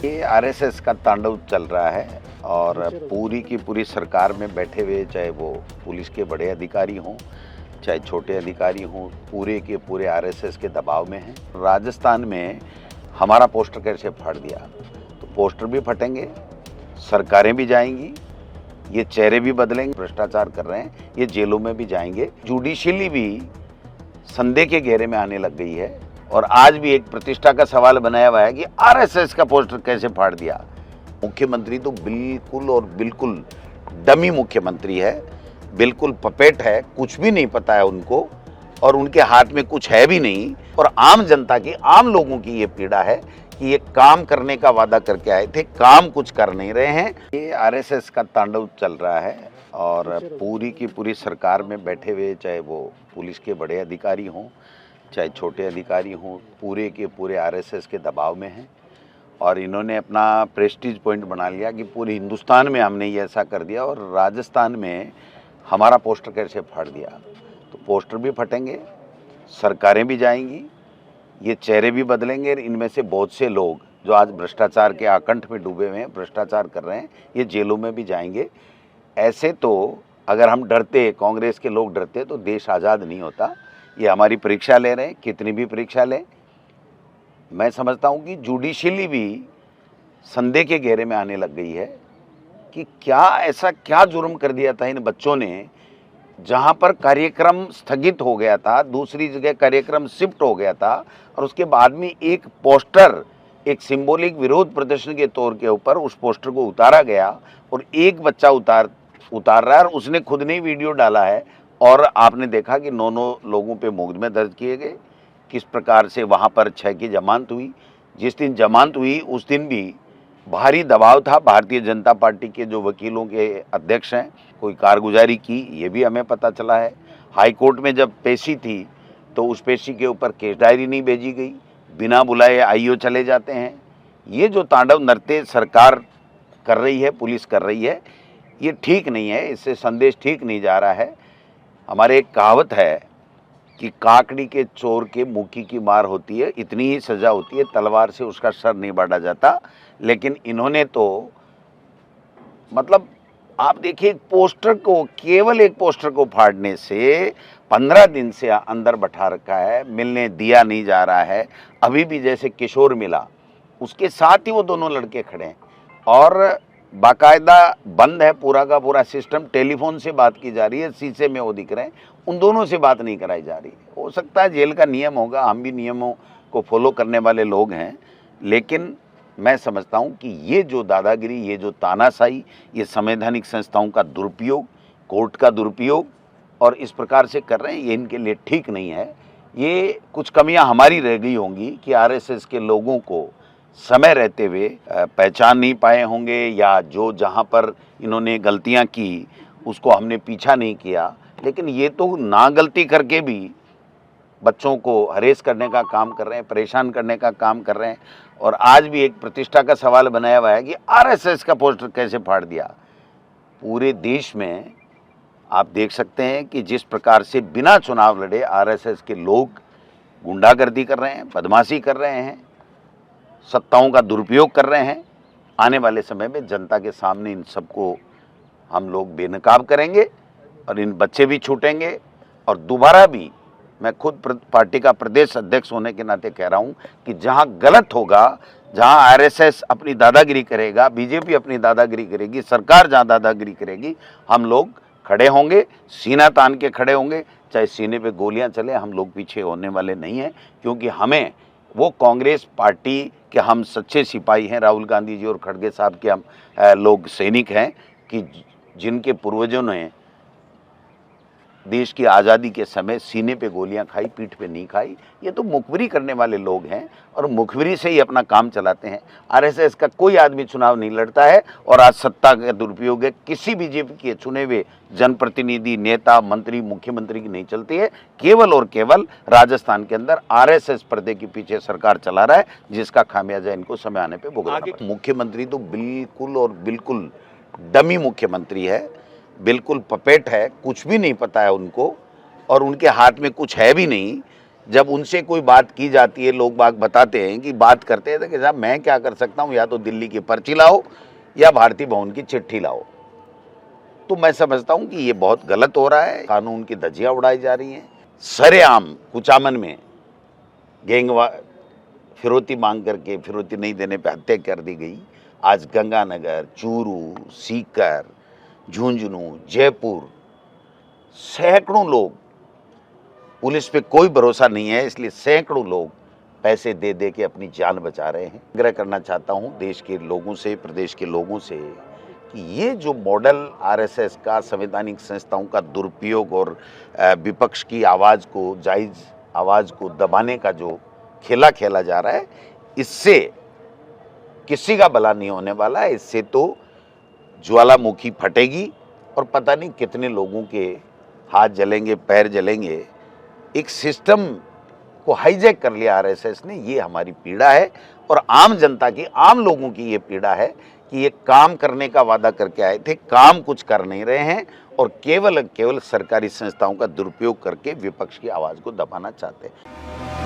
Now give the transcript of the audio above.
ये आरएसएस का तांडव चल रहा है और पूरी की पूरी सरकार में बैठे हुए, चाहे वो पुलिस के बड़े अधिकारी हों चाहे छोटे अधिकारी हों, पूरे के पूरे आरएसएस के दबाव में हैं। राजस्थान में हमारा पोस्टर कैसे फाड़ दिया, तो पोस्टर भी फटेंगे, सरकारें भी जाएंगी, ये चेहरे भी बदलेंगे, भ्रष्टाचार कर रहे हैं, ये जेलों में भी जाएंगे। जुडिशली भी संदेह के घेरे में आने लग गई है और आज भी एक प्रतिष्ठा का सवाल बनाया हुआ है कि आरएसएस का पोस्टर कैसे फाड़ दिया। मुख्यमंत्री तो बिल्कुल और बिल्कुल डमी मुख्यमंत्री है, बिल्कुल पपेट है, कुछ भी नहीं पता है उनको और उनके हाथ में कुछ है भी नहीं। और आम जनता की, आम लोगों की ये पीड़ा है कि ये काम करने का वादा करके आए थे, काम कुछ कर नहीं रहे हैं। ये आरएसएस का तांडव चल रहा है और पूरी की पूरी सरकार में बैठे हुए, चाहे वो पुलिस के बड़े अधिकारी हों चाहे छोटे अधिकारी हों, पूरे के पूरे आरएसएस के दबाव में हैं। और इन्होंने अपना प्रेस्टीज पॉइंट बना लिया कि पूरे हिंदुस्तान में हमने ये ऐसा कर दिया और राजस्थान में हमारा पोस्टर कैसे फाड़ दिया। तो पोस्टर भी फटेंगे, सरकारें भी जाएंगी, ये चेहरे भी बदलेंगे। इनमें से बहुत से लोग जो आज भ्रष्टाचार के आकंठ में डूबे हुए हैं, भ्रष्टाचार कर रहे हैं, ये जेलों में भी जाएंगे। ऐसे तो अगर हम डरते, कांग्रेस के लोग डरते, तो देश आज़ाद नहीं होता। ये हमारी परीक्षा ले रहे हैं, कितनी भी परीक्षा लें। मैं समझता हूँ कि जुडिशली भी संदेह के घेरे में आने लग गई है कि क्या ऐसा क्या जुर्म कर दिया था इन बच्चों ने, जहाँ पर कार्यक्रम स्थगित हो गया था, दूसरी जगह कार्यक्रम शिफ्ट हो गया था और उसके बाद में एक पोस्टर, एक सिंबॉलिक विरोध प्रदर्शन के तौर के ऊपर उस पोस्टर को उतारा गया और एक बच्चा उतार रहा है और उसने खुद ने वीडियो डाला है। और आपने देखा कि 9 लोगों पे मुकदमे दर्ज किए गए, किस प्रकार से वहाँ पर 6 की जमानत हुई। जिस दिन जमानत हुई उस दिन भी भारी दबाव था भारतीय जनता पार्टी के जो वकीलों के अध्यक्ष हैं, कोई कारगुजारी की, ये भी हमें पता चला है। हाई कोर्ट में जब पेशी थी तो उस पेशी के ऊपर केस डायरी नहीं भेजी गई, बिना बुलाए आईओ चले जाते हैं। ये जो तांडव नृत्य सरकार कर रही है, पुलिस कर रही है, ये ठीक नहीं है, इससे संदेश ठीक नहीं जा रहा है। हमारे एक कहावत है कि काकड़ी के चोर के मुक्की की मार होती है, इतनी ही सज़ा होती है, तलवार से उसका सर नहीं बांटा जाता। लेकिन इन्होंने तो मतलब आप देखिए, पोस्टर को, केवल एक पोस्टर को फाड़ने से 15 दिन से अंदर बैठा रखा है, मिलने दिया नहीं जा रहा है। अभी भी जैसे किशोर मिला, उसके साथ ही वो दोनों लड़के खड़े हैं और बाकायदा बंद है पूरा का पूरा सिस्टम, टेलीफोन से बात की जा रही है, शीशे में वो दिख रहे हैं, उन दोनों से बात नहीं कराई जा रही। हो सकता है जेल का नियम होगा, हम भी नियमों को फॉलो करने वाले लोग हैं, लेकिन मैं समझता हूं कि ये जो दादागिरी, ये जो तानाशाही, ये संवैधानिक संस्थाओं का दुरुपयोग, कोर्ट का दुरुपयोग और इस प्रकार से कर रहे हैं, ये इनके लिए ठीक नहीं है। ये कुछ कमियां हमारी रह गई होंगी कि आरएसएस के लोगों को समय रहते हुए पहचान नहीं पाए होंगे, या जो जहां पर इन्होंने गलतियां की उसको हमने पीछा नहीं किया। लेकिन ये तो ना गलती करके भी बच्चों को हरेस करने का काम कर रहे हैं, परेशान करने का काम कर रहे हैं। और आज भी एक प्रतिष्ठा का सवाल बनाया हुआ है कि आरएसएस का पोस्टर कैसे फाड़ दिया। पूरे देश में आप देख सकते हैं कि जिस प्रकार से बिना चुनाव लड़े आरएसएस के लोग गुंडागर्दी कर रहे हैं, बदमाशी कर रहे हैं, सत्ताओं का दुरुपयोग कर रहे हैं। आने वाले समय में जनता के सामने इन सबको हम लोग बेनकाब करेंगे और इन बच्चे भी छूटेंगे। और दोबारा भी मैं खुद पार्टी का प्रदेश अध्यक्ष होने के नाते कह रहा हूं कि जहां गलत होगा, जहां आरएसएस अपनी दादागिरी करेगा, बीजेपी अपनी दादागिरी करेगी, सरकार जहां दादागिरी करेगी, हम लोग खड़े होंगे, सीना तान के खड़े होंगे। चाहे सीने पे गोलियां चले, हम लोग पीछे होने वाले नहीं हैं, क्योंकि हमें वो कांग्रेस पार्टी के हम सच्चे सिपाही हैं, राहुल गांधी जी और खड़गे साहब के हम लोग सैनिक हैं कि जिनके पूर्वजों ने देश की आज़ादी के समय सीने पे गोलियां खाई, पीठ पे नहीं खाई। ये तो मुखबिरी करने वाले लोग हैं और मुखबिरी से ही अपना काम चलाते हैं। आरएसएस का कोई आदमी चुनाव नहीं लड़ता है और आज सत्ता का दुरुपयोग है। किसी बीजेपी के चुने हुए जनप्रतिनिधि, नेता, मंत्री, मुख्यमंत्री की नहीं चलती है। केवल और केवल राजस्थान के अंदर आरएसएस पर्दे के पीछे सरकार चला रहा है, जिसका खामियाजा इनको समय आने पर भुगतना पड़ेगा। मुख्यमंत्री तो बिल्कुल और बिल्कुल डमी मुख्यमंत्री है, बिल्कुल पपेट है, कुछ भी नहीं पता है उनको और उनके हाथ में कुछ है भी नहीं। जब उनसे कोई बात की जाती है, लोग बाग बताते हैं कि बात करते हैं कि साहब मैं क्या कर सकता हूँ, या तो दिल्ली की पर्ची लाओ या भारतीय भवन की चिट्ठी लाओ। तो मैं समझता हूँ कि ये बहुत गलत हो रहा है, कानून की धज्जियां उड़ाई जा रही हैं। सरेआम कुचामन में गैंगवा फिरौती मांग करके फिरौती नहीं देने पे हत्या कर दी गई। आज गंगानगर, चूरू, सीकर, झुंझुनू, जयपुर सैकड़ों लोग, पुलिस पे कोई भरोसा नहीं है, इसलिए सैकड़ों लोग पैसे दे दे के अपनी जान बचा रहे हैं। आग्रह करना चाहता हूँ देश के लोगों से, प्रदेश के लोगों से कि ये जो मॉडल आरएसएस का संवैधानिक संस्थाओं का दुरुपयोग और विपक्ष की आवाज़ को, जायज़ आवाज़ को दबाने का जो खेला खेला जा रहा है, इससे किसी का भला नहीं होने वाला है। इससे तो ज्वालामुखी फटेगी और पता नहीं कितने लोगों के हाथ जलेंगे, पैर जलेंगे। एक सिस्टम को हाईजैक कर लिया आरएसएस ने, ये हमारी पीड़ा है और आम जनता की, आम लोगों की ये पीड़ा है कि ये काम करने का वादा करके आए थे, काम कुछ कर नहीं रहे हैं और केवल सरकारी संस्थाओं का दुरुपयोग करके विपक्ष की आवाज़ को दबाना चाहते हैं।